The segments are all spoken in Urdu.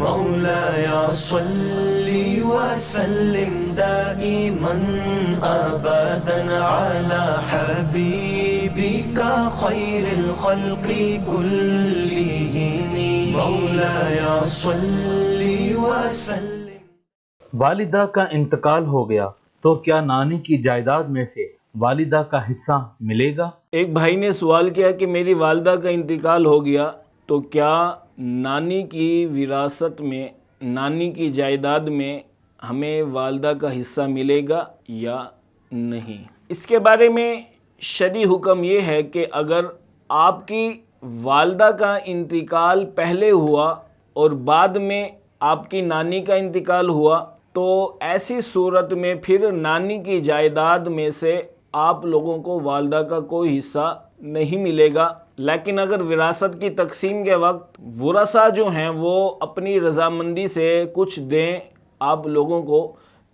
مولاي صل وسلم دائما أبدا على حبيبك خير الخلق كلهم مولاي صل وسلم. والدہ کا انتقال ہو گیا تو کیا نانی کی جائیداد میں سے والدہ کا حصہ ملے گا؟ ایک بھائی نے سوال کیا کہ میری والدہ کا انتقال ہو گیا تو کیا نانی کی وراثت میں، نانی کی جائیداد میں ہمیں والدہ کا حصہ ملے گا یا نہیں؟ اس کے بارے میں شرعی حکم یہ ہے کہ اگر آپ کی والدہ کا انتقال پہلے ہوا اور بعد میں آپ کی نانی کا انتقال ہوا تو ایسی صورت میں پھر نانی کی جائیداد میں سے آپ لوگوں کو والدہ کا کوئی حصہ نہیں ملے گا. لیکن اگر وراثت کی تقسیم کے وقت ورثاء جو ہیں وہ اپنی رضامندی سے کچھ دیں آپ لوگوں کو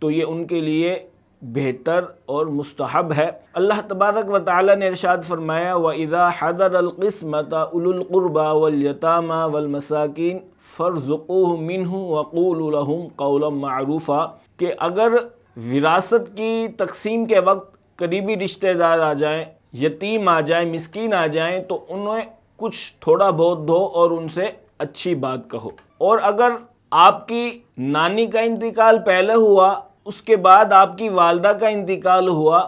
تو یہ ان کے لیے بہتر اور مستحب ہے. اللہ تبارک و تعالی نے ارشاد فرمایا وَإِذَا حَضَرَ الْقِسْمَةَ أُولُو الْقُرْبَى وَالْيَتَامَى وَالْمَسَاكِينِ فَارْزُقُوهُم مِّنْهُ وَقُولُوا لَهُمْ قَوْلًا مَّعْرُوفًا کہ اگر وراثت کی تقسیم کے وقت قریبی رشتہ دار آ جائیں، یتیم آ جائیں، مسکین آ جائیں تو انہیں کچھ تھوڑا بہت دو اور ان سے اچھی بات کہو. اور اگر آپ کی نانی کا انتقال پہلے ہوا اس کے بعد آپ کی والدہ کا انتقال ہوا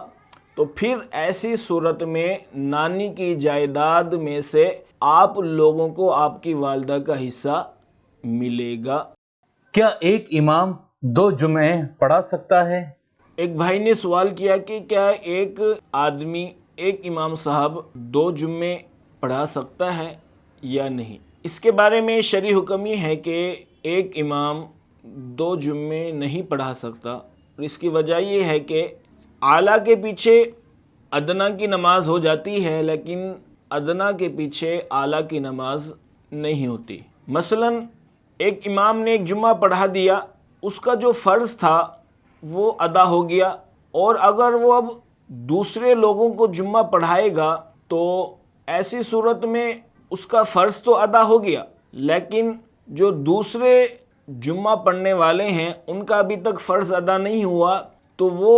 تو پھر ایسی صورت میں نانی کی جائیداد میں سے آپ لوگوں کو آپ کی والدہ کا حصہ ملے گا. کیا ایک امام 2 جمعے پڑھا سکتا ہے؟ ایک بھائی نے سوال کیا کہ کیا ایک آدمی، ایک امام صاحب 2 جمعے پڑھا سکتا ہے یا نہیں؟ اس کے بارے میں شرعی حکم یہ ہے کہ ایک امام 2 جمعے نہیں پڑھا سکتا اور اس کی وجہ یہ ہے کہ اعلیٰ کے پیچھے ادنیٰ کی نماز ہو جاتی ہے لیکن ادنیٰ کے پیچھے اعلیٰ کی نماز نہیں ہوتی. مثلا ایک امام نے ایک جمعہ پڑھا دیا، اس کا جو فرض تھا وہ ادا ہو گیا، اور اگر وہ اب دوسرے لوگوں کو جمعہ پڑھائے گا تو ایسی صورت میں اس کا فرض تو ادا ہو گیا لیکن جو دوسرے جمعہ پڑھنے والے ہیں ان کا ابھی تک فرض ادا نہیں ہوا تو وہ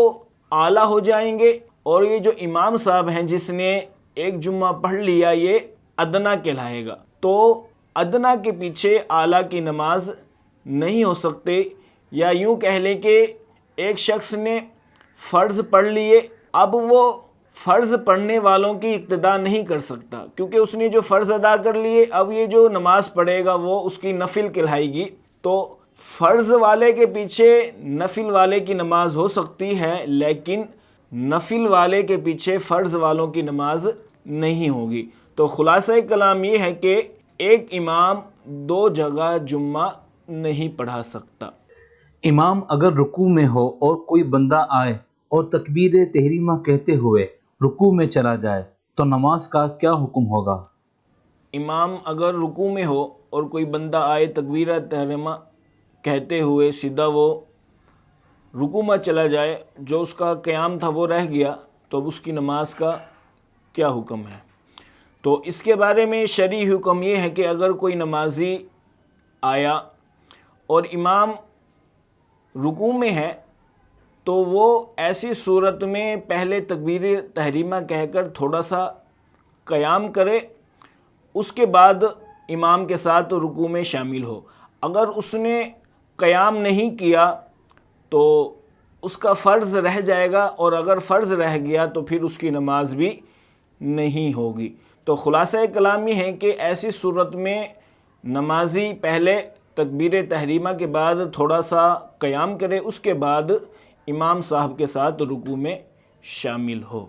اعلیٰ ہو جائیں گے، اور یہ جو امام صاحب ہیں جس نے ایک جمعہ پڑھ لیا یہ ادنیٰ کہلائے گا. تو ادنیٰ کے پیچھے اعلیٰ کی نماز نہیں ہو سکتے. یا یوں کہہ لیں کہ ایک شخص نے فرض پڑھ لیے، اب وہ فرض پڑھنے والوں کی اقتداء نہیں کر سکتا کیونکہ اس نے جو فرض ادا کر لیے، اب یہ جو نماز پڑھے گا وہ اس کی نفل کہلائے گی. تو فرض والے کے پیچھے نفل والے کی نماز ہو سکتی ہے لیکن نفل والے کے پیچھے فرض والوں کی نماز نہیں ہوگی. تو خلاصہ کلام یہ ہے کہ ایک امام 2 جگہ جمعہ نہیں پڑھا سکتا. امام اگر رکوع میں ہو اور کوئی بندہ آئے اور تکبیر تحریمہ کہتے ہوئے رکوع میں چلا جائے تو نماز کا کیا حکم ہوگا؟ امام اگر رکوع میں ہو اور کوئی بندہ آئے تکبیر تحریمہ کہتے ہوئے سیدھا وہ رکوع میں چلا جائے، جو اس کا قیام تھا وہ رہ گیا تو اب اس کی نماز کا کیا حکم ہے؟ تو اس کے بارے میں شرعی حکم یہ ہے کہ اگر کوئی نمازی آیا اور امام رکوع میں ہے تو وہ ایسی صورت میں پہلے تکبیر تحریمہ کہہ کر تھوڑا سا قیام کرے، اس کے بعد امام کے ساتھ رکوع میں شامل ہو. اگر اس نے قیام نہیں کیا تو اس کا فرض رہ جائے گا، اور اگر فرض رہ گیا تو پھر اس کی نماز بھی نہیں ہوگی. تو خلاصہ کلام یہ ہے کہ ایسی صورت میں نمازی پہلے تکبیر تحریمہ کے بعد تھوڑا سا قیام کرے، اس کے بعد امام صاحب کے ساتھ رکوع میں شامل ہو.